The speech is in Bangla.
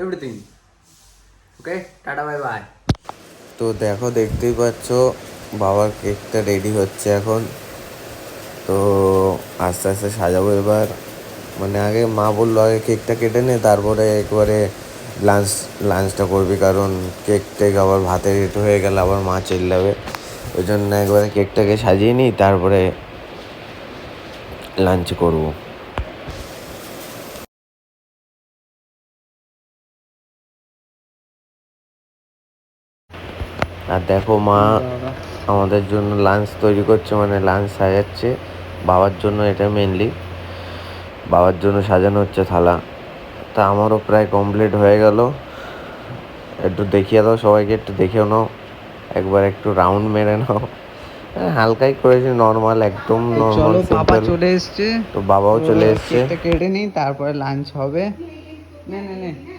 Everything okay, tata bye bye. তো দেখো, দেখতেই পাচ্ছ বাবার কেকটা রেডি হচ্ছে এখন। তো আস্তে আস্তে সাজাবো এবার। মানে আগে মা বললো আগে কেকটা কেটে নে, তারপরে একবারে লাঞ্চটা করবি, কারণ কেক টেক আবার ভাতে রেট হয়ে গেলে আবার মা চিল্লাবে। ওই জন্য একবারে কেকটাকে সাজিয়ে নিই, তারপরে লাঞ্চ করবো। আর দেখো মা আমাদের জন্য লাঞ্চ তৈরি করছে, মানে লাঞ্চ সাজাচ্ছে বাবার জন্য। এটা মেনলি বাবার জন্য সাজানো হচ্ছে থালা। তা আমারও প্রায় কমপ্লিট হয়ে গেল। একটু দেখিয়ে দাও সবাইকে, একটু দেখেও নাও, একবার একটু রাউন্ড মেরে নাও। হালকাই করেছি, নর্মাল, একদম নর্মাল চলো, পাপা সিম্পল। চলে এসছে। তো বাবাও চলে এসছে। কেকটা কেটে নিই, তারপরে লাঞ্চ হবে। নে নে নে।